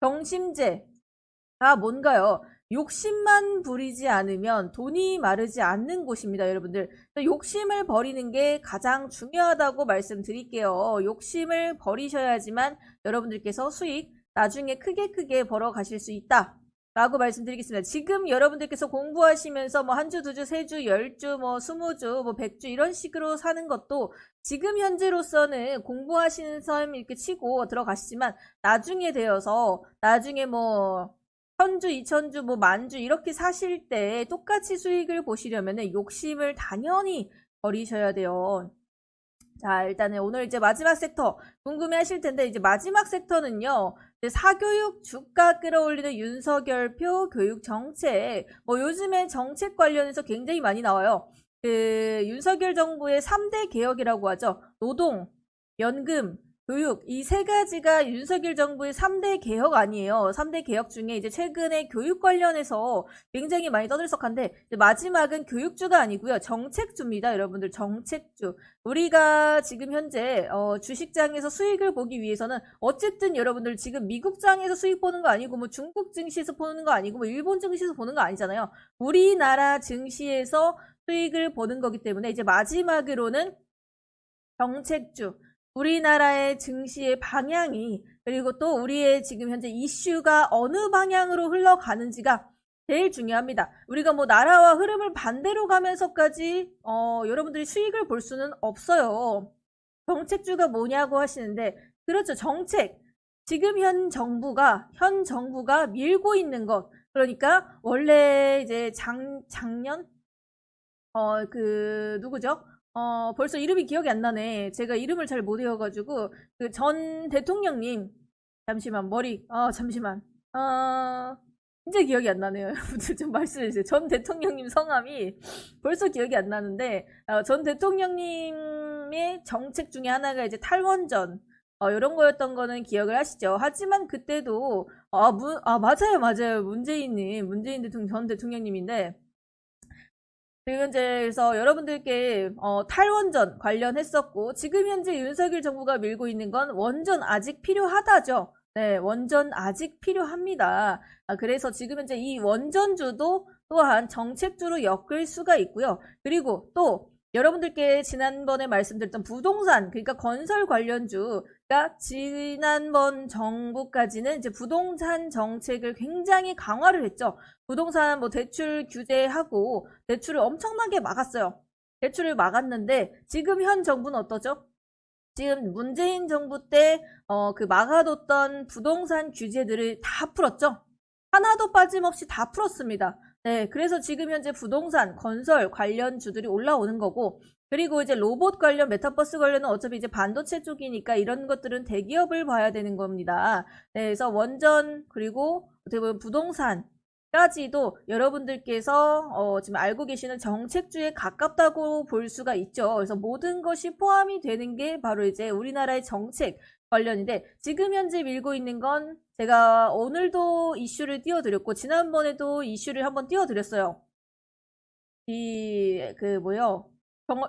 경심제가 뭔가요? 욕심만 부리지 않으면 돈이 마르지 않는 곳입니다, 여러분들. 욕심을 버리는 게 가장 중요하다고 말씀드릴게요. 욕심을 버리셔야지만 여러분들께서 수익 나중에 크게 벌어 가실 수 있다. 라고 말씀드리겠습니다. 지금 여러분들께서 공부하시면서 뭐 한 주, 두 주, 세 주, 10주, 뭐 20주, 뭐 100주 이런 식으로 사는 것도 지금 현재로서는 공부하시는 삶 이렇게 치고 들어가시지만 나중에 되어서 나중에 뭐 1000주, 2000주, 뭐 만주 이렇게 사실 때 똑같이 수익을 보시려면은 욕심을 당연히 버리셔야 돼요. 자, 일단은 오늘 이제 마지막 섹터 궁금해 하실 텐데, 이제 마지막 섹터는요, 이제 사교육 주가 끌어올리는 윤석열표 교육 정책. 뭐 요즘에 정책 관련해서 굉장히 많이 나와요. 그 윤석열 정부의 3대 개혁이라고 하죠. 노동, 연금, 교육, 이 세 가지가 윤석열 정부의 3대 개혁 아니에요. 3대 개혁 중에 이제 최근에 교육 관련해서 굉장히 많이 떠들썩한데, 마지막은 교육주가 아니고요. 정책주입니다. 여러분들, 정책주. 우리가 지금 현재 주식장에서 수익을 보기 위해서는 어쨌든 여러분들 지금 미국장에서 수익 보는 거 아니고 뭐 중국 증시에서 보는 거 아니고 뭐 일본 증시에서 보는 거 아니잖아요. 우리나라 증시에서 수익을 보는 거기 때문에 이제 마지막으로는 정책주. 우리나라의 증시의 방향이, 그리고 또 우리의 지금 현재 이슈가 어느 방향으로 흘러가는지가 제일 중요합니다. 우리가 뭐 나라와 흐름을 반대로 가면서까지 여러분들이 수익을 볼 수는 없어요. 정책주가 뭐냐고 하시는데, 그렇죠. 정책. 지금 현 정부가 밀고 있는 것. 그러니까 원래 이제 작년 누구죠? 벌써 이름이 기억이 안 나네. 제가 이름을 잘 못 외워가지고, 그 전 대통령님, 잠시만, 잠시만. 진짜 기억이 안 나네요. 여러분들 좀 말씀해주세요. 전 대통령님 성함이 벌써 기억이 안 나는데, 전 대통령님의 정책 중에 하나가 이제 탈원전, 이런 거였던 거는 기억을 하시죠. 하지만 그때도, 맞아요. 문재인 전 대통령님인데, 지금 현재 그래서 여러분들께 탈원전 관련했었고, 지금 현재 윤석열 정부가 밀고 있는 건 원전 아직 필요하다죠. 네, 원전 아직 필요합니다. 그래서 지금 현재 이 원전주도 또한 정책주로 엮을 수가 있고요. 그리고 또 여러분들께 지난번에 말씀드렸던 부동산, 그러니까 건설 관련주가 지난번 정부까지는 이제 부동산 정책을 굉장히 강화를 했죠. 부동산 뭐 대출 규제하고 대출을 엄청나게 막았어요. 대출을 막았는데 지금 현 정부는 어떠죠? 지금 문재인 정부 때 그 막아뒀던 부동산 규제들을 다 풀었죠. 하나도 빠짐없이 다 풀었습니다. 네, 그래서 지금 현재 부동산, 건설 관련주들이 올라오는 거고, 그리고 이제 로봇 관련, 메타버스 관련은 어차피 이제 반도체 쪽이니까 이런 것들은 대기업을 봐야 되는 겁니다. 네, 그래서 원전, 그리고 어떻게 보면 부동산까지도 여러분들께서 지금 알고 계시는 정책주에 가깝다고 볼 수가 있죠. 그래서 모든 것이 포함이 되는 게 바로 이제 우리나라의 정책 관련인데, 지금 현재 밀고 있는 건 제가 오늘도 이슈를 띄워드렸고 지난번에도 이슈를 한번 띄워드렸어요.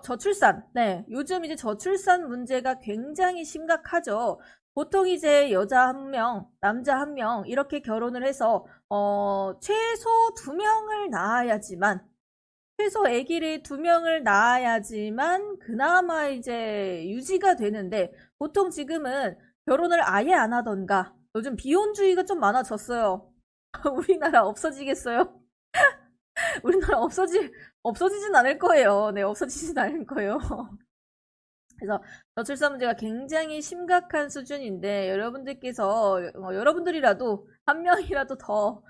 저출산. 네, 요즘 이제 저출산 문제가 굉장히 심각하죠. 보통 이제 여자 한 명, 남자 한 명 이렇게 결혼을 해서 최소 2명을 낳아야지만, 최소 아기를 2명을 낳아야지만 그나마 이제 유지가 되는데, 보통 지금은 결혼을 아예 안 하던가, 요즘 비혼주의가 좀 많아졌어요. 우리나라 없어지겠어요? 우리나라 없어지진 않을 거예요. 네, 없어지진 않을 거예요. 그래서 저출산 문제가 굉장히 심각한 수준인데, 여러분들께서 여러분들이라도 한 명이라도 더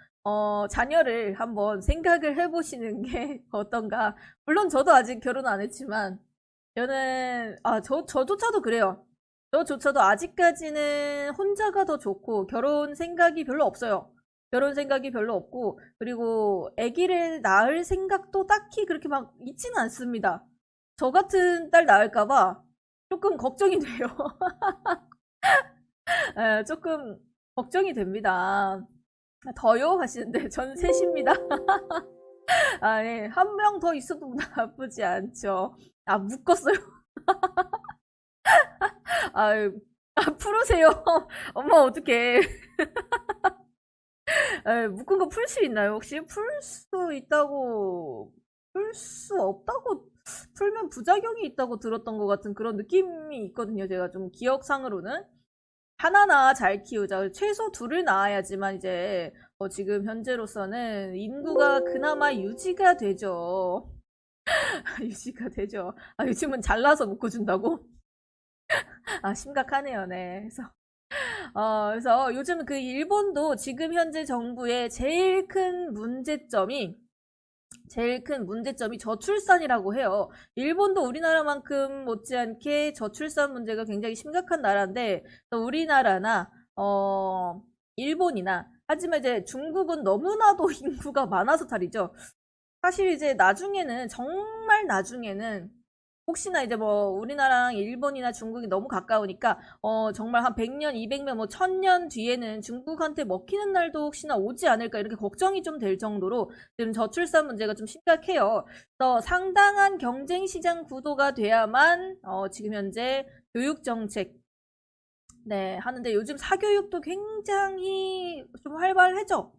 자녀를 한번 생각을 해보시는 게 어떤가. 물론 저도 아직 결혼 안 했지만, 저는 저조차도 그래요. 저조차도 아직까지는 혼자가 더 좋고, 결혼 생각이 별로 없어요. 결혼 생각이 별로 없고, 그리고 아기를 낳을 생각도 딱히 그렇게 막 있지는 않습니다. 저 같은 딸 낳을까봐 조금 걱정이 돼요. 예, 조금 걱정이 됩니다. 더요? 하시는데 전 셋입니다. 예, 한 명 더 있어도 나쁘지 않죠. 묶었어요. 푸르세요. 엄마 어떡해. 묶은 거 풀 수 있나요? 혹시 풀 수 있다고, 풀 수 없다고, 풀면 부작용이 있다고 들었던 것 같은 그런 느낌이 있거든요. 제가 좀 기억상으로는. 하나나 잘 키우자. 최소 둘을 낳아야지만 이제, 지금 현재로서는 인구가 그나마 유지가 되죠. 유지가 되죠. 아, 요즘은 잘라서 묶어준다고? 아, 심각하네요, 네. 그래서 요즘 그 일본도 지금 현재 정부의 제일 큰 문제점이 저출산이라고 해요. 일본도 우리나라만큼 못지않게 저출산 문제가 굉장히 심각한 나라인데, 또 우리나라나, 일본이나, 하지만 이제 중국은 너무나도 인구가 많아서 탈이죠. 사실 이제 나중에는, 정말 나중에는, 혹시나 이제 뭐 우리나라랑 일본이나 중국이 너무 가까우니까 정말 한 100년, 200년, 뭐 1000년 뒤에는 중국한테 먹히는 날도 혹시나 오지 않을까 이렇게 걱정이 좀 될 정도로 지금 저출산 문제가 좀 심각해요. 그래서 상당한 경쟁 시장 구도가 돼야만 지금 현재 교육 정책 네, 하는데 요즘 사교육도 굉장히 좀 활발해져.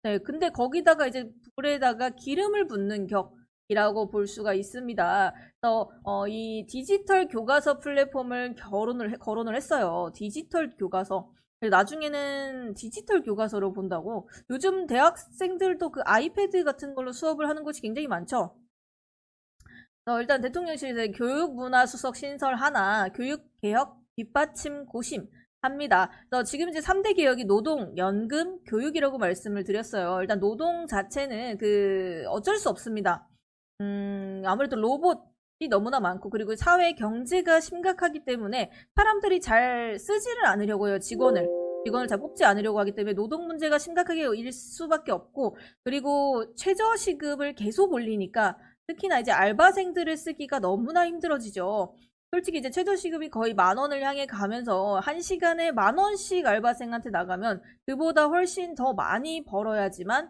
네, 근데 거기다가 이제 불에다가 기름을 붓는 격이라고 볼 수가 있습니다. 그래서 이 디지털 교과서 플랫폼을 거론을 했어요. 디지털 교과서. 나중에는 디지털 교과서로 본다고. 요즘 대학생들도 그 아이패드 같은 걸로 수업을 하는 곳이 굉장히 많죠. 일단 대통령실에서 교육문화수석 신설 하나, 교육개혁 뒷받침 고심 합니다. 지금 이제 3대 개혁이 노동, 연금, 교육이라고 말씀을 드렸어요. 일단 노동 자체는 어쩔 수 없습니다. 아무래도 로봇이 너무나 많고, 그리고 사회 경제가 심각하기 때문에 사람들이 잘 쓰지를 않으려고 해요, 직원을 잘 뽑지 않으려고 하기 때문에 노동 문제가 심각하게 일 수밖에 없고, 그리고 최저시급을 계속 올리니까 특히나 이제 알바생들을 쓰기가 너무나 힘들어지죠. 솔직히 이제 최저시급이 거의 10,000원을 향해 가면서 1시간에 10,000원씩 알바생한테 나가면 그보다 훨씬 더 많이 벌어야지만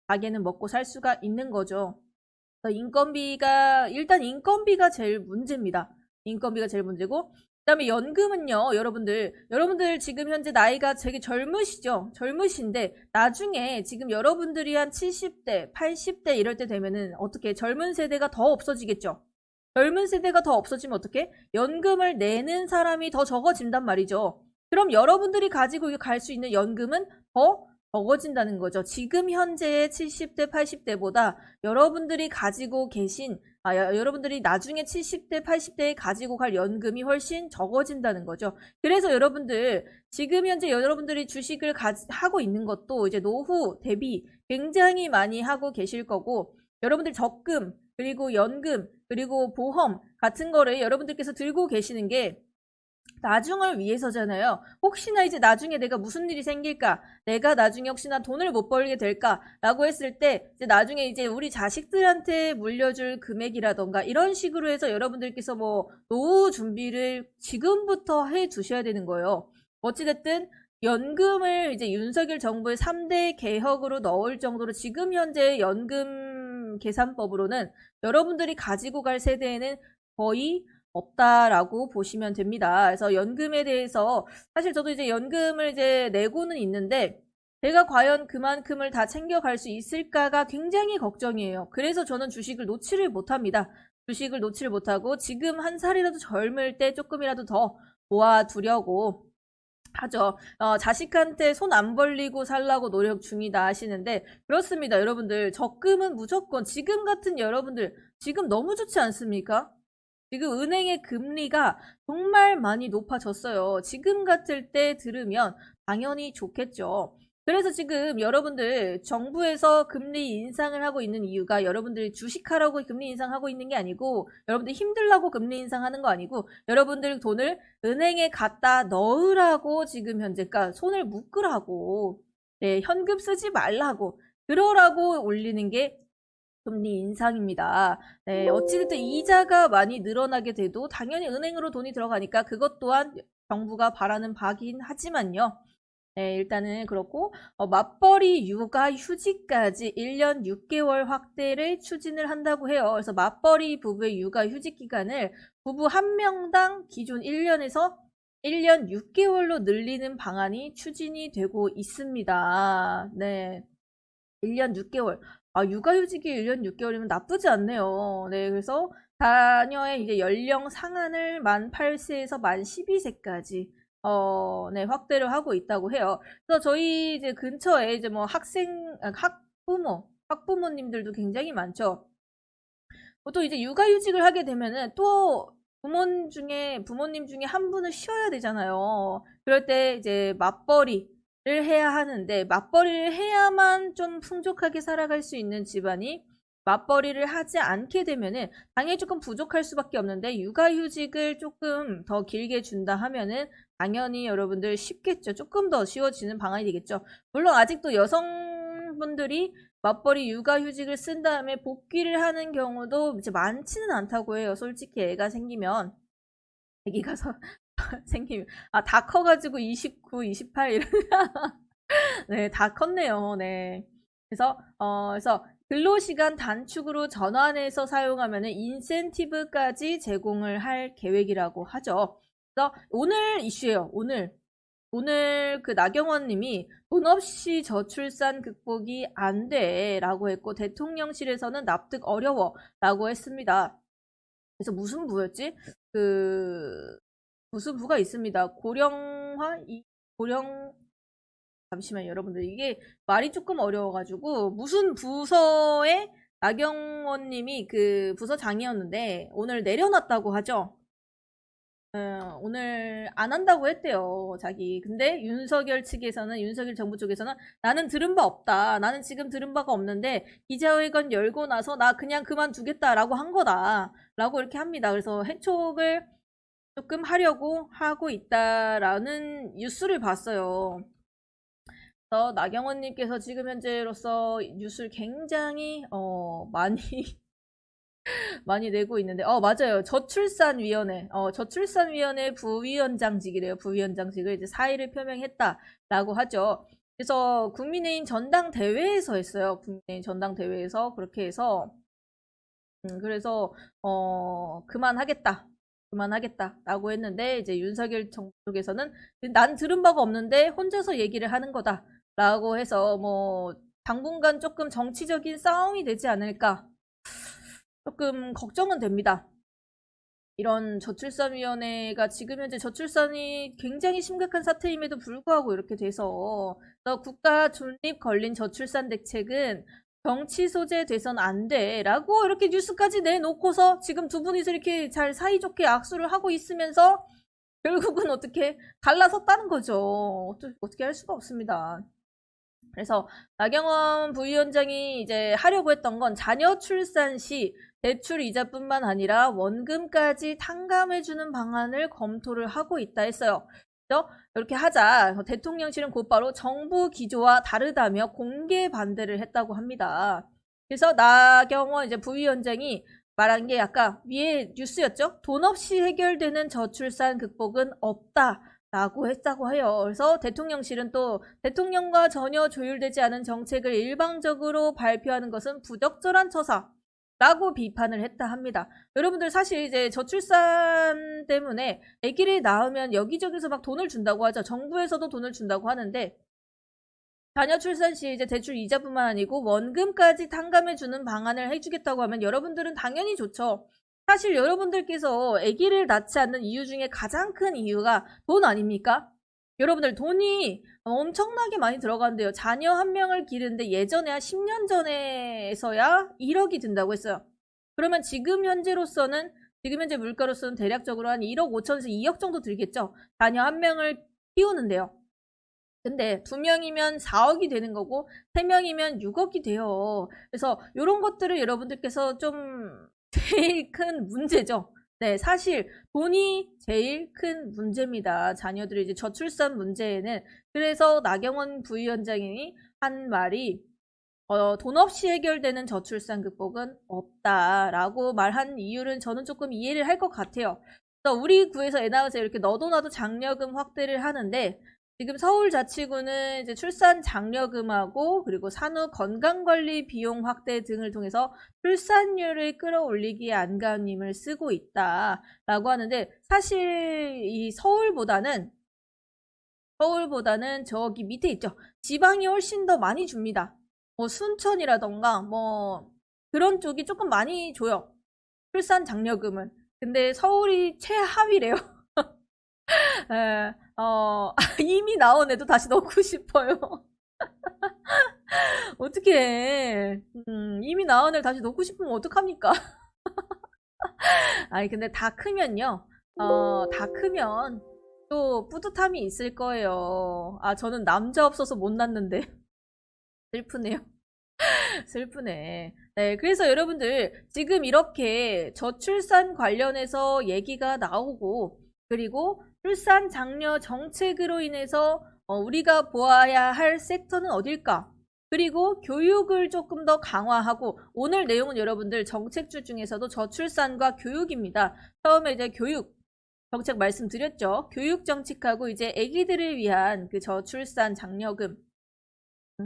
가게는 먹고 살 수가 있는 거죠. 일단 인건비가 제일 문제입니다. 인건비가 제일 문제고, 그 다음에 연금은요, 여러분들 지금 현재 나이가 되게 젊으시죠? 젊으신데, 나중에 지금 여러분들이 한 70대, 80대 이럴 때 되면은 어떻게 젊은 세대가 더 없어지겠죠? 젊은 세대가 더 없어지면 어떻게? 연금을 내는 사람이 더 적어진단 말이죠. 그럼 여러분들이 가지고 갈 수 있는 연금은 더 적어진다는 거죠. 지금 현재의 70대, 80대보다 여러분들이 가지고 계신, 여러분들이 나중에 70대, 80대에 가지고 갈 연금이 훨씬 적어진다는 거죠. 그래서 여러분들, 지금 현재 여러분들이 주식을 하고 있는 것도 이제 노후 대비 굉장히 많이 하고 계실 거고, 여러분들 적금, 그리고 연금, 그리고 보험 같은 거를 여러분들께서 들고 계시는 게 나중을 위해서잖아요. 혹시나 이제 나중에 내가 무슨 일이 생길까? 내가 나중에 혹시나 돈을 못 벌게 될까? 라고 했을 때, 이제 나중에 이제 우리 자식들한테 물려줄 금액이라던가, 이런 식으로 해서 여러분들께서 뭐, 노후 준비를 지금부터 해 두셔야 되는 거예요. 어찌됐든, 연금을 이제 윤석열 정부의 3대 개혁으로 넣을 정도로 지금 현재 연금 계산법으로는 여러분들이 가지고 갈 세대에는 거의 없다라고 보시면 됩니다. 그래서 연금에 대해서 사실 저도 이제 연금을 이제 내고는 있는데 제가 과연 그만큼을 다 챙겨갈 수 있을까가 굉장히 걱정이에요. 그래서 저는 주식을 놓지를 못합니다. 주식을 놓지를 못하고 지금 한 살이라도 젊을 때 조금이라도 더 모아두려고 하죠. 자식한테 손 안 벌리고 살라고 노력 중이다 하시는데 그렇습니다. 여러분들 적금은 무조건 지금 같은 여러분들 지금 너무 좋지 않습니까? 지금 은행의 금리가 정말 많이 높아졌어요. 지금 같을 때 들으면 당연히 좋겠죠. 그래서 지금 여러분들 정부에서 금리 인상을 하고 있는 이유가 여러분들이 주식하라고 금리 인상하고 있는 게 아니고 여러분들 힘들라고 금리 인상하는 거 아니고 여러분들 돈을 은행에 갖다 넣으라고 지금 현재가 손을 묶으라고 네, 현금 쓰지 말라고 그러라고 올리는 게 금리 인상입니다. 네, 어찌됐든 이자가 많이 늘어나게 돼도 당연히 은행으로 돈이 들어가니까 그것 또한 정부가 바라는 바긴 하지만요. 네, 일단은 그렇고 맞벌이 육아 휴직까지 1년 6개월 확대를 추진을 한다고 해요. 그래서 맞벌이 부부의 육아 휴직 기간을 부부 한 명당 기존 1년에서 1년 6개월로 늘리는 방안이 추진이 되고 있습니다. 네. 1년 6개월. 아, 육아휴직이 1년 6개월이면 나쁘지 않네요. 네, 그래서 자녀의 이제 연령 상한을 만 8세에서 만 12세까지 네, 확대를 하고 있다고 해요. 그래서 저희 이제 근처에 이제 뭐 학부모님들도 굉장히 많죠. 보통 이제 육아휴직을 하게 되면은 또 부모님 중에 한 분을 쉬어야 되잖아요. 그럴 때 이제 맞벌이를 해야 하는데, 맞벌이를 해야만 좀 풍족하게 살아갈 수 있는 집안이 맞벌이를 하지 않게 되면은 당연히 조금 부족할 수밖에 없는데, 육아휴직을 조금 더 길게 준다 하면은 당연히 여러분들 쉽겠죠. 조금 더 쉬워지는 방안이 되겠죠. 물론 아직도 여성분들이 맞벌이 육아휴직을 쓴 다음에 복귀를 하는 경우도 이제 많지는 않다고 해요. 솔직히 애가 생기면. 애기가 생기면. 아, 다 커가지고 29, 28 이런. 네, 다 컸네요. 네. 그래서 근로시간 단축으로 전환해서 사용하면은 인센티브까지 제공을 할 계획이라고 하죠. 그래서 오늘 이슈예요. 오늘 그 나경원 님이 돈 없이 저출산 극복이 안 돼 라고 했고, 대통령실에서는 납득 어려워 라고 했습니다. 그래서 무슨 부였지? 무슨 부가 있습니다. 잠시만요, 여러분들. 이게 말이 조금 어려워가지고, 무슨 부서에 나경원 님이 그 부서장이었는데, 오늘 내려놨다고 하죠? 오늘 안 한다고 했대요, 자기. 근데 윤석열 정부 쪽에서는 나는 들은 바 없다. 나는 지금 들은 바가 없는데 기자회견 열고 나서 나 그냥 그만두겠다라고 한 거다. 라고 이렇게 합니다. 그래서 해촉을 조금 하려고 하고 있다라는 뉴스를 봤어요. 그래서 나경원님께서 지금 현재로서 뉴스를 굉장히 많이 많이 내고 있는데, 맞아요. 저출산위원회 부위원장직이래요. 부위원장직을 이제 사의를 표명했다라고 하죠. 그래서 국민의힘 전당대회에서 했어요. 국민의힘 전당대회에서 그렇게 해서, 그래서, 그만하겠다라고 했는데, 이제 윤석열 정부 쪽에서는 난 들은 바가 없는데 혼자서 얘기를 하는 거다라고 해서, 뭐, 당분간 조금 정치적인 싸움이 되지 않을까. 조금 걱정은 됩니다. 이런 저출산위원회가 지금 현재 저출산이 굉장히 심각한 사태임에도 불구하고 이렇게 돼서 국가 존립 걸린 저출산 대책은 정치 소재 돼선 안 돼 라고 이렇게 뉴스까지 내놓고서 지금 두 분이서 이렇게 잘 사이좋게 악수를 하고 있으면서 결국은 어떻게 갈라섰다는 거죠. 어떻게 할 수가 없습니다. 그래서 나경원 부위원장이 이제 하려고 했던 건 자녀 출산 시 대출 이자뿐만 아니라 원금까지 탕감해주는 방안을 검토를 하고 있다 했어요. 그래서 이렇게 하자. 대통령실은 곧바로 정부 기조와 다르다며 공개 반대를 했다고 합니다. 그래서 나경원 이제 부위원장이 말한 게 아까 위에 뉴스였죠? 돈 없이 해결되는 저출산 극복은 없다. 라고 했다고 해요. 그래서 대통령실은 또 대통령과 전혀 조율되지 않은 정책을 일방적으로 발표하는 것은 부적절한 처사라고 비판을 했다 합니다. 여러분들 사실 이제 저출산 때문에 아기를 낳으면 여기저기서 막 돈을 준다고 하죠. 정부에서도 돈을 준다고 하는데 자녀 출산 시 이제 대출 이자뿐만 아니고 원금까지 탕감해주는 방안을 해주겠다고 하면 여러분들은 당연히 좋죠. 사실 여러분들께서 아기를 낳지 않는 이유 중에 가장 큰 이유가 돈 아닙니까? 여러분들 돈이 엄청나게 많이 들어간대요. 자녀 한 명을 기르는데 예전에 한 10년 전에서야 1억이 든다고 했어요. 그러면 지금 현재 물가로서는 대략적으로 한 1억 5천에서 2억 정도 들겠죠. 자녀 한 명을 키우는데요. 근데 2명이면 4억이 되는 거고 3명이면 6억이 돼요. 그래서 이런 것들을 여러분들께서 좀 제일 큰 문제죠. 네, 사실 돈이 제일 큰 문제입니다. 자녀들이 이제 저출산 문제에는. 그래서 나경원 부위원장이 한 말이 돈 없이 해결되는 저출산 극복은 없다라고 말한 이유는 저는 조금 이해를 할 것 같아요. 그래서 우리 구에서 애 낳으세요 이렇게 너도 나도 장려금 확대를 하는데 지금 서울자치구는 이제 출산 장려금하고 그리고 산후 건강관리 비용 확대 등을 통해서 출산율을 끌어올리기에 안간힘을 쓰고 있다라고 하는데 사실 이 서울보다는 저기 밑에 있죠. 지방이 훨씬 더 많이 줍니다. 뭐 순천이라던가 뭐 그런 쪽이 조금 많이 줘요. 출산 장려금은. 근데 서울이 최하위래요. 예, 이미 나온 애도 다시 넣고 싶어요. 어떡해. 이미 나온 애를 다시 넣고 싶으면 어떡합니까? 아니, 근데 다 크면요. 다 크면 또 뿌듯함이 있을 거예요. 아, 저는 남자 없어서 못 낳는데. 슬프네요. 슬프네. 네, 그래서 여러분들 지금 이렇게 저출산 관련해서 얘기가 나오고 그리고 출산 장려 정책으로 인해서 우리가 보아야 할 섹터는 어딜까? 그리고 교육을 조금 더 강화하고 오늘 내용은 여러분들 정책주 중에서도 저출산과 교육입니다. 처음에 이제 교육 정책 말씀드렸죠. 교육 정책하고 이제 아기들을 위한 그 저출산 장려금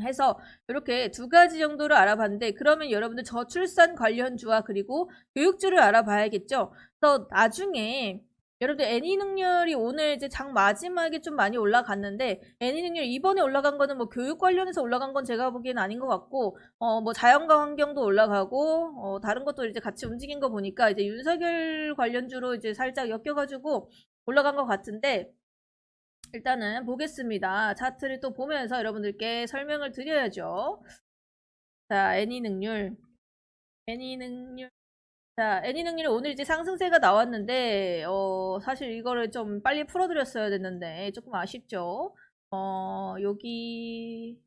해서 이렇게 두 가지 정도를 알아봤는데 그러면 여러분들 저출산 관련주와 그리고 교육주를 알아봐야겠죠. 그래서 나중에 여러분들 애니 능률이 오늘 이제 장 마지막에 좀 많이 올라갔는데 애니 능률 이번에 올라간 거는 뭐 교육 관련해서 올라간 건 제가 보기엔 아닌 것 같고 뭐 자연과 환경도 올라가고 다른 것도 이제 같이 움직인 거 보니까 이제 윤석열 관련주로 이제 살짝 엮여가지고 올라간 것 같은데 일단은 보겠습니다. 차트를 또 보면서 여러분들께 설명을 드려야죠. 자, 애니 능률. 자, 애니 능률이 오늘 이제 상승세가 나왔는데, 사실 이거를 좀 빨리 풀어드렸어야 됐는데, 조금 아쉽죠? 여기,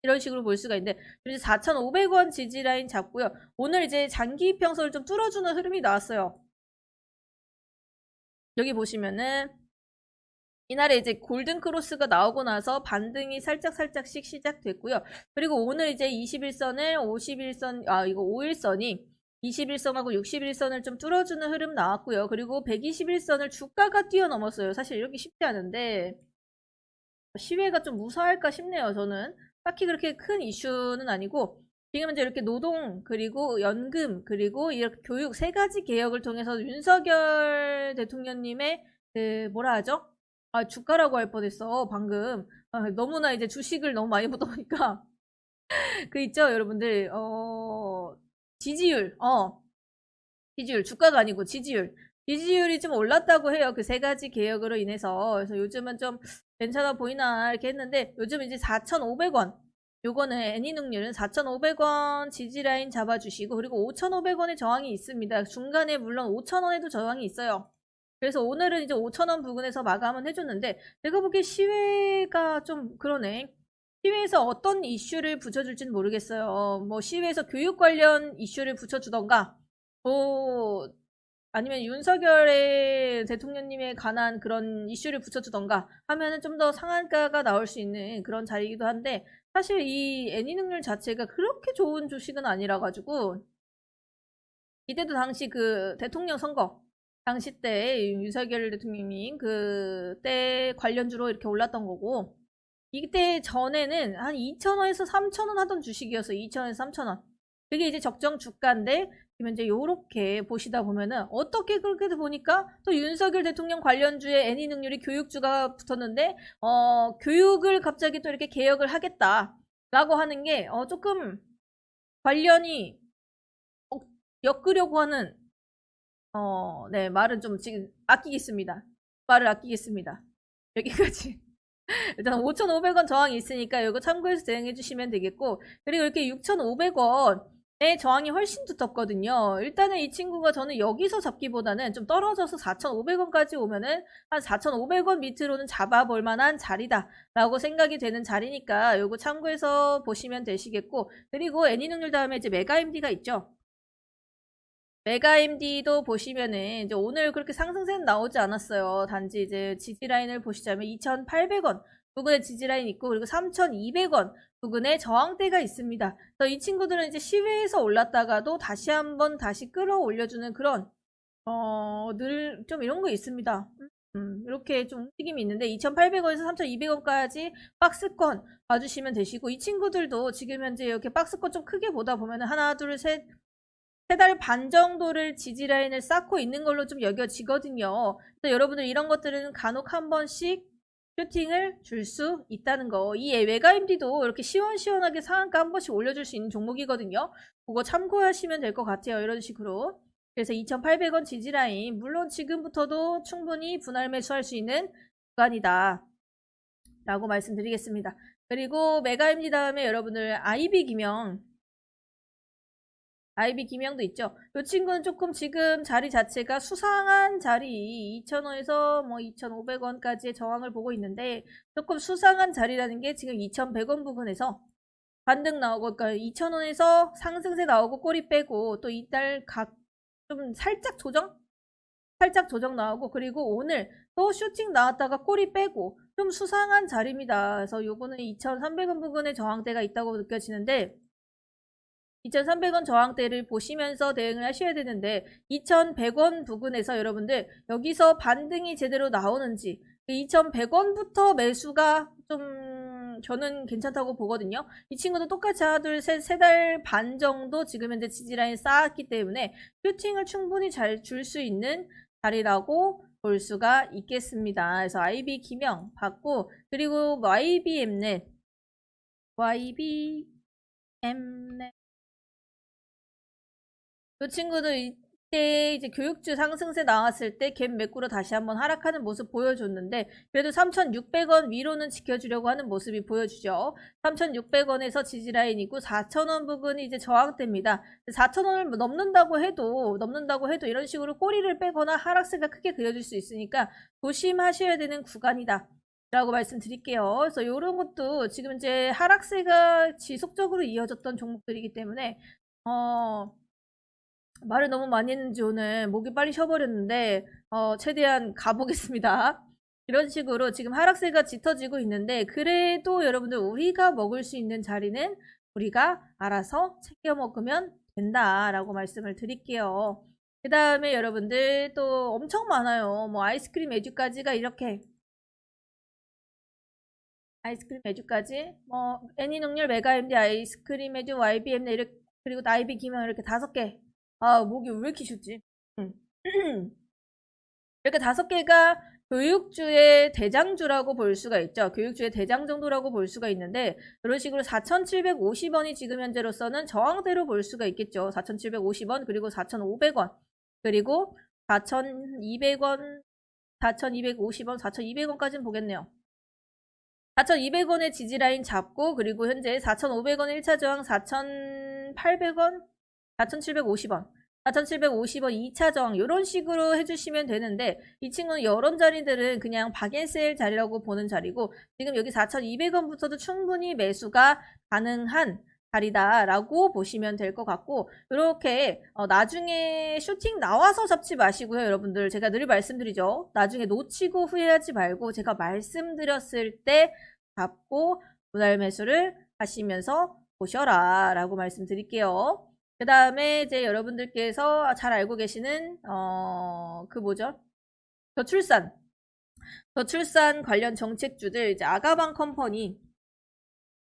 이런 식으로 볼 수가 있는데, 이제 4,500원 지지라인 잡고요. 오늘 이제 장기 이평선을 좀 뚫어주는 흐름이 나왔어요. 여기 보시면은 이날에 이제 골든 크로스가 나오고 나서 반등이 살짝씩 시작됐고요. 그리고 오늘 이제 21선을 51선, 이거 5일선이 21선하고 61선을 좀 뚫어주는 흐름 나왔고요. 그리고 121선을 주가가 뛰어넘었어요. 사실 이렇게 쉽지 않은데 시외가 좀 무사할까 싶네요. 저는 딱히 그렇게 큰 이슈는 아니고 지금 이제 이렇게 노동 그리고 연금 그리고 이렇게 교육 세 가지 개혁을 통해서 윤석열 대통령님의 그 뭐라 하죠? 주가라고 할 뻔했어 방금. 너무나 이제 주식을 너무 많이 보다 보니까 그 있죠 여러분들 지지율 주가가 아니고 지지율이 좀 올랐다고 해요. 그 세 가지 개혁으로 인해서. 그래서 요즘은 좀 괜찮아 보이나 이렇게 했는데 요즘 이제 4,500원 요거는 애니능률은 4,500원 지지라인 잡아주시고 그리고 5,500원의 저항이 있습니다. 중간에 물론 5,000원에도 저항이 있어요. 그래서 오늘은 이제 5,000원 부근에서 마감은 해줬는데 제가 보기에 시외가 좀 그러네. 시외에서 어떤 이슈를 붙여줄지는 모르겠어요. 뭐 시외에서 교육 관련 이슈를 붙여주던가 뭐 아니면 윤석열의 대통령님에 관한 그런 이슈를 붙여주던가 하면은 좀 더 상한가가 나올 수 있는 그런 자리이기도 한데 사실 이 애니능률 자체가 그렇게 좋은 주식은 아니라 가지고 이때도 당시 그 대통령 선거 당시 때 윤석열 대통령님 그때 관련주로 이렇게 올랐던 거고 이때 전에는 한 2,000원에서 3,000원 하던 주식이었어요. 2,000원에서 3,000원. 그게 이제 적정 주가인데 지금 이제 요렇게 보시다 보면은 어떻게 그렇게 보니까 또 윤석열 대통령 관련주에 애니 능률이 교육주가 붙었는데 교육을 갑자기 또 이렇게 개혁을 하겠다라고 하는 게 조금 관련이 엮으려고 하는 네 말은 좀 지금 아끼겠습니다. 말을 아끼겠습니다. 여기까지. 일단 5,500원 저항이 있으니까 이거 참고해서 대응해 주시면 되겠고 그리고 이렇게 6,500원의 저항이 훨씬 두텁거든요. 일단은 이 친구가 저는 여기서 잡기보다는 좀 떨어져서 4,500원까지 오면은 한 4,500원 밑으로는 잡아볼 만한 자리다 라고 생각이 되는 자리니까 이거 참고해서 보시면 되시겠고 그리고 애니능률 다음에 이제 메가MD가 있죠. 메가MD도 보시면은 이제 오늘 그렇게 상승세는 나오지 않았어요. 단지 이제 지지라인을 보시자면 2,800원 부근에 지지라인 있고 그리고 3,200원 부근에 저항대가 있습니다. 그래서 이 친구들은 이제 시외에서 올랐다가도 다시 한번 다시 끌어올려주는 그런 늘 좀 이런 거 있습니다. 이렇게 좀 움직임이 있는데 2,800원에서 3,200원까지 박스권 봐주시면 되시고, 이 친구들도 지금 현재 이렇게 박스권 좀 크게 보다 보면은 하나, 둘, 셋, 3달 반 정도를 지지라인을 쌓고 있는 걸로 좀 여겨지거든요. 그래서 여러분들 이런 것들은 간혹 한 번씩 슈팅을 줄 수 있다는 거. 이 외과임디도 이렇게 시원시원하게 상한가 한 번씩 올려줄 수 있는 종목이거든요. 그거 참고하시면 될 것 같아요. 이런 식으로. 그래서 2,800원 지지라인, 물론 지금부터도 충분히 분할 매수할 수 있는 구간이다 라고 말씀드리겠습니다. 그리고 메가임디 다음에 여러분들 아이비 김영도 있죠. 이 친구는 조금 지금 자리 자체가 수상한 자리, 2,000원에서 뭐 2,500원까지의 저항을 보고 있는데, 조금 수상한 자리라는 게 지금 2,100원 부분에서 반등 나오고, 그러니까 2,000원에서 상승세 나오고 꼬리 빼고, 또 이달 좀 살짝 조정 나오고, 그리고 오늘 또 슈팅 나왔다가 꼬리 빼고 좀 수상한 자리입니다. 그래서 요거는 2,300원 부분에 저항대가 있다고 느껴지는데, 2,300원 저항대를 보시면서 대응을 하셔야 되는데, 2,100원 부근에서 여러분들 여기서 반등이 제대로 나오는지, 2,100원부터 매수가 좀 저는 괜찮다고 보거든요. 이 친구도 똑같이 하나, 둘, 셋, 3달 반 정도 지금 현재 지지라인 쌓았기 때문에 슈팅을 충분히 잘 줄 수 있는 자리라고 볼 수가 있겠습니다. 그래서 IB 김영 받고, 그리고 YBMnet 이 친구도 이때 이제 교육주 상승세 나왔을 때 갭 매꾸로 다시 한번 하락하는 모습 보여줬는데, 그래도 3,600원 위로는 지켜주려고 하는 모습이 보여주죠. 3,600원에서 지지라인이고 4,000원 부근이 이제 저항대입니다. 4,000원을 넘는다고 해도 이런 식으로 꼬리를 빼거나 하락세가 크게 그려질 수 있으니까 조심하셔야 되는 구간이다 라고 말씀드릴게요. 그래서 이런 것도 지금 이제 하락세가 지속적으로 이어졌던 종목들이기 때문에 말을 너무 많이 했는지 오늘 목이 빨리 쉬어버렸는데, 최대한 가보겠습니다. 이런 식으로 지금 하락세가 짙어지고 있는데, 그래도 여러분들 우리가 먹을 수 있는 자리는 우리가 알아서 챙겨 먹으면 된다라고 말씀을 드릴게요. 그 다음에 여러분들 또 엄청 많아요. 뭐 아이스크림 애주까지가 이렇게, 아이스크림 애주까지, 뭐 애니농률 메가임디 아이스크림 애주 YBM 이렇게, 그리고 나이비 김영 이렇게 5개. 목이 왜 이렇게 쉽지? 이렇게 5개가 교육주의 대장주라고 볼 수가 있죠. 교육주의 대장 정도라고 볼 수가 있는데, 이런 식으로 4,750원이 지금 현재로서는 저항대로 볼 수가 있겠죠. 4,750원, 그리고 4,500원, 그리고 4,200원, 4,250원, 4,200원까지는 보겠네요. 4,200원의 지지라인 잡고, 그리고 현재 4,500원 1차 저항, 4,800원, 4,750원, 4,750원 2차 저항, 이런 식으로 해주시면 되는데, 이 친구는 이런 자리들은 그냥 박앤셀 자리라고 보는 자리고, 지금 여기 4,200원부터도 충분히 매수가 가능한 자리다라고 보시면 될 것 같고, 이렇게 나중에 슈팅 나와서 잡지 마시고요. 여러분들 제가 늘 말씀드리죠. 나중에 놓치고 후회하지 말고 제가 말씀드렸을 때 잡고 분할 매수를 하시면서 보셔라 라고 말씀드릴게요. 그 다음에 이제 여러분들께서 잘 알고 계시는 저출산 관련 정책주들, 이제 아가방 컴퍼니,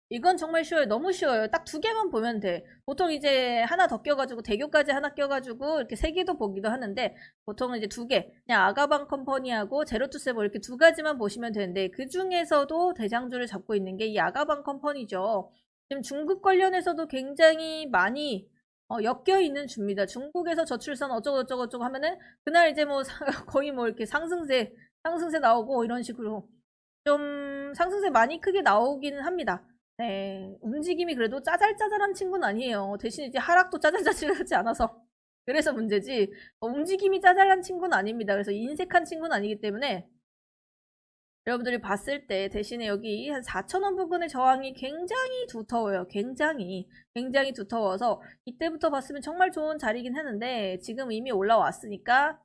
이건 정말 쉬워요. 너무 쉬워요. 딱 2개만 보면 돼. 보통 이제 하나 더 껴가지고, 대교까지 하나 껴가지고 이렇게 3개도 보기도 하는데, 보통은 이제 2개, 그냥 아가방 컴퍼니하고 제로투세븐 이렇게 2가지만 보시면 되는데, 그 중에서도 대장주를 잡고 있는 게 이 아가방 컴퍼니죠. 지금 중국 관련해서도 굉장히 많이 엮여있는 주입니다. 중국에서 저출산 어쩌고저쩌고 하면은 그날 이제 뭐 거의 뭐 이렇게 상승세 나오고 이런 식으로 좀 상승세 많이 크게 나오기는 합니다. 네, 움직임이 그래도 짜잘짜잘한 친구는 아니에요. 대신 이제 하락도 짜잘짜잘하지 않아서 그래서 문제지, 움직임이 짜잘한 친구는 아닙니다. 그래서 인색한 친구는 아니기 때문에 여러분들이 봤을 때 대신에 여기 한 4,000원 부근의 저항이 굉장히 두터워요. 굉장히 두터워서 이때부터 봤으면 정말 좋은 자리긴 했는데, 지금 이미 올라왔으니까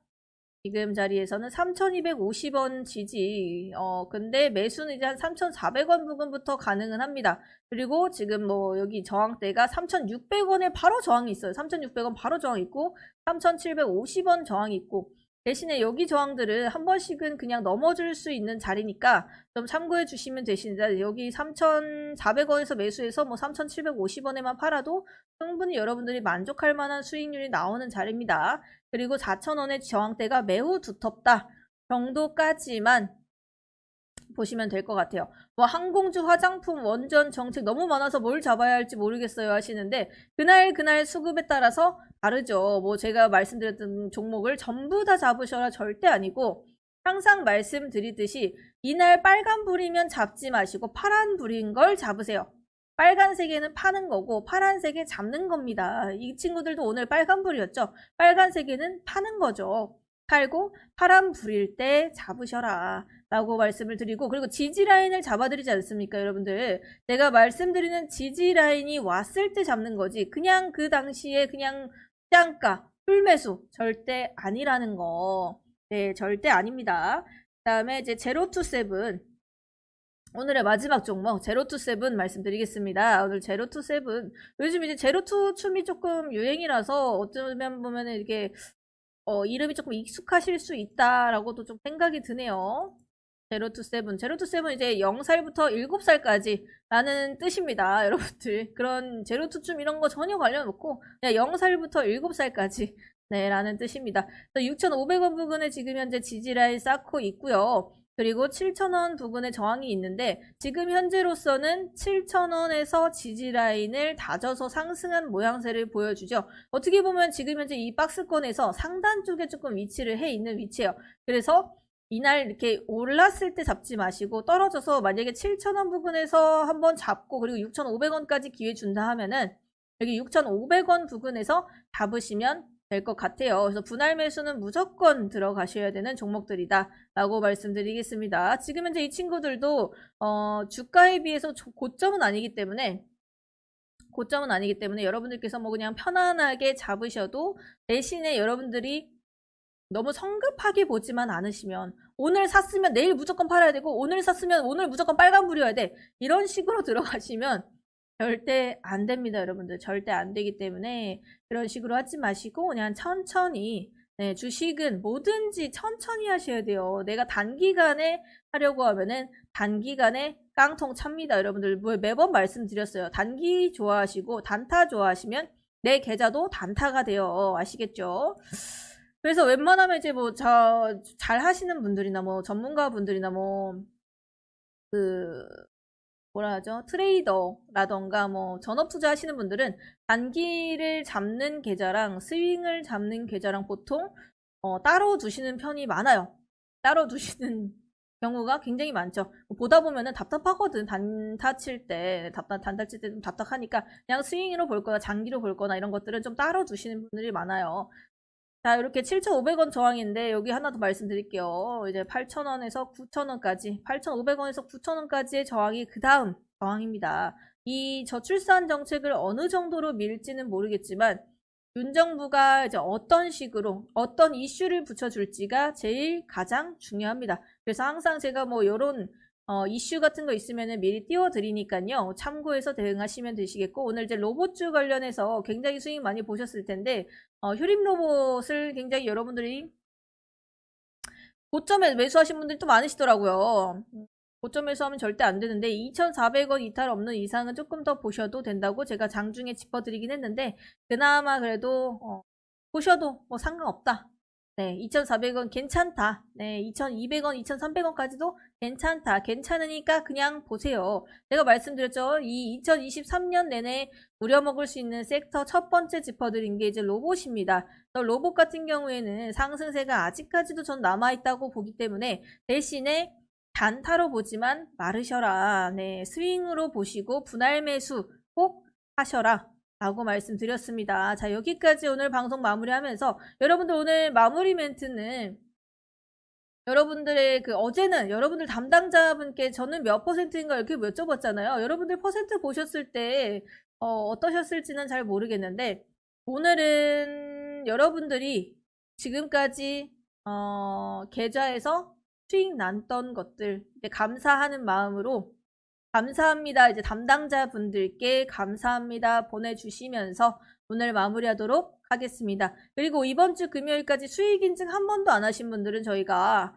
지금 자리에서는 3,250원 지지. 근데 매수는 이제 한 3,400원 부근부터 가능은 합니다. 그리고 지금 뭐 여기 저항대가 3,600원에 바로 저항이 있어요. 3,600원 바로 저항 있고 3,750원 저항이 있고, 대신에 여기 저항들을 한 번씩은 그냥 넘어줄 수 있는 자리니까 좀 참고해 주시면 되십니다. 여기 3,400원에서 매수해서 뭐 3,750원에만 팔아도 충분히 여러분들이 만족할 만한 수익률이 나오는 자리입니다. 그리고 4,000원의 저항대가 매우 두텁다 정도까지만 보시면 될 것 같아요. 뭐 항공주, 화장품, 원전 정책 너무 많아서 뭘 잡아야 할지 모르겠어요 하시는데, 그날 수급에 따라서 다르죠. 뭐 제가 말씀드렸던 종목을 전부 다 잡으셔라 절대 아니고, 항상 말씀드리듯이 이날 빨간불이면 잡지 마시고 파란불인 걸 잡으세요. 빨간색에는 파는 거고 파란색에 잡는 겁니다. 이 친구들도 오늘 빨간불이었죠. 빨간색에는 파는 거죠. 팔고 파란불일 때 잡으셔라 라고 말씀을 드리고, 그리고 지지라인을 잡아드리지 않습니까 여러분들. 제가 말씀드리는 지지라인이 왔을 때 잡는 거지 그냥 그 당시에 그냥 시장가 풀매수 절대 아니라는 거. 네, 절대 아닙니다. 그 다음에 이제 제로투세븐, 오늘의 마지막 종목 제로투세븐 말씀드리겠습니다. 오늘 제로투세븐, 요즘 이제 제로투 춤이 조금 유행이라서 어쩌면 보면은 이렇게 이름이 조금 익숙하실 수 있다라고도 좀 생각이 드네요. 제로투세븐 이제 0살부터 7살까지 라는 뜻입니다. 여러분들 그런 제로투춤 이런 거 전혀 관련 없고 그냥 0살부터 7살까지 네 라는 뜻입니다. 6,500원 부근에 지금 현재 지지라인 쌓고 있고요. 그리고 7,000원 부근에 저항이 있는데, 지금 현재로서는 7,000원에서 지지라인을 다져서 상승한 모양새를 보여주죠. 어떻게 보면 지금 현재 이 박스권에서 상단 쪽에 조금 위치를 해 있는 위치예요. 그래서 이날 이렇게 올랐을 때 잡지 마시고 떨어져서 만약에 7,000원 부근에서 한번 잡고 그리고 6,500원까지 기회 준다 하면은 여기 6,500원 부근에서 잡으시면 될 것 같아요. 그래서 분할 매수는 무조건 들어가셔야 되는 종목들이다 라고 말씀드리겠습니다. 지금 현재 이 친구들도 주가에 비해서 고점은 아니기 때문에 여러분들께서 뭐 그냥 편안하게 잡으셔도, 대신에 여러분들이 너무 성급하게 보지만 않으시면, 오늘 샀으면 내일 무조건 팔아야 되고 오늘 샀으면 오늘 무조건 빨간불이어야 돼 이런 식으로 들어가시면 절대 안 됩니다. 여러분들 절대 안 되기 때문에 그런 식으로 하지 마시고 그냥 천천히, 네, 주식은 뭐든지 천천히 하셔야 돼요. 내가 단기간에 하려고 하면은 단기간에 깡통 찹니다. 여러분들 매번 말씀드렸어요. 단기 좋아하시고 단타 좋아하시면 내 계좌도 단타가 돼요. 아시겠죠? 그래서 웬만하면 이제 뭐 잘 하시는 분들이나 뭐 전문가 분들이나 뭐 뭐라 하죠? 트레이더라던가 뭐 전업 투자 하시는 분들은 단기를 잡는 계좌랑 스윙을 잡는 계좌랑 보통 따로 두시는 편이 많아요. 따로 두시는 경우가 굉장히 많죠. 보다 보면은 답답하거든. 단타 칠 때 좀 답답하니까 그냥 스윙으로 볼 거나 장기로 볼 거나 이런 것들은 좀 따로 두시는 분들이 많아요. 자, 이렇게 7,500원 저항인데 여기 하나 더 말씀드릴게요. 이제 8,000원에서 9,000원까지, 8,500원에서 9,000원까지의 저항이 그 다음 저항입니다. 이 저출산 정책을 어느 정도로 밀지는 모르겠지만 윤 정부가 이제 어떤 식으로 어떤 이슈를 붙여줄지가 제일 가장 중요합니다. 그래서 항상 제가 뭐 요런 이슈 같은 거 있으면은 미리 띄워드리니까요. 참고해서 대응하시면 되시겠고, 오늘 이제 로봇주 관련해서 굉장히 수익 많이 보셨을 텐데, 휴림 로봇을 굉장히 여러분들이 고점에 매수하신 분들이 또 많으시더라고요. 고점 매수하면 절대 안 되는데 2,400원 이탈 없는 이상은 조금 더 보셔도 된다고 제가 장중에 짚어드리긴 했는데, 그나마 그래도 보셔도 뭐 상관없다. 네, 2,400원 괜찮다. 네, 2,200원, 2,300원까지도 괜찮다. 괜찮으니까 그냥 보세요. 제가 말씀드렸죠. 이 2023년 내내 우려먹을 수 있는 섹터 첫 번째 짚어드린 게 이제 로봇입니다. 로봇 같은 경우에는 상승세가 아직까지도 전 남아있다고 보기 때문에 대신에 단타로 보지만 마르셔라. 네, 스윙으로 보시고 분할 매수 꼭 하셔라 라고 말씀드렸습니다. 자, 여기까지 오늘 방송 마무리하면서 여러분들 오늘 마무리 멘트는 여러분들의 어제는 여러분들 담당자분께 저는 몇 %인가 이렇게 여쭤봤잖아요. 여러분들 퍼센트 보셨을 때 어떠셨을지는 잘 모르겠는데, 오늘은 여러분들이 지금까지 계좌에서 수익 났던 것들 이제 감사하는 마음으로 감사합니다. 이제 담당자분들께 감사합니다 보내주시면서 오늘 마무리하도록 하겠습니다. 그리고 이번 주 금요일까지 수익 인증 한 번도 안 하신 분들은 저희가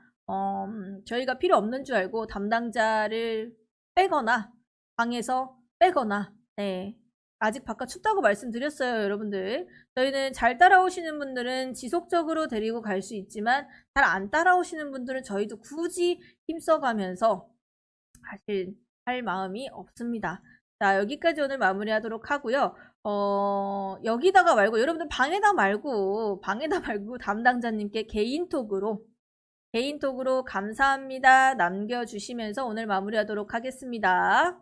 필요 없는 줄 알고 담당자를 빼거나 방에서 빼거나 네. 아직 바깥 춥다고 말씀드렸어요, 여러분들. 저희는 잘 따라오시는 분들은 지속적으로 데리고 갈 수 있지만 잘 안 따라오시는 분들은 저희도 굳이 힘써가면서 사실 할 마음이 없습니다. 자, 여기까지 오늘 마무리하도록 하고요. 여기다가 말고 여러분들 방에다 말고 담당자님께 개인톡으로 감사합니다 남겨주시면서 오늘 마무리하도록 하겠습니다.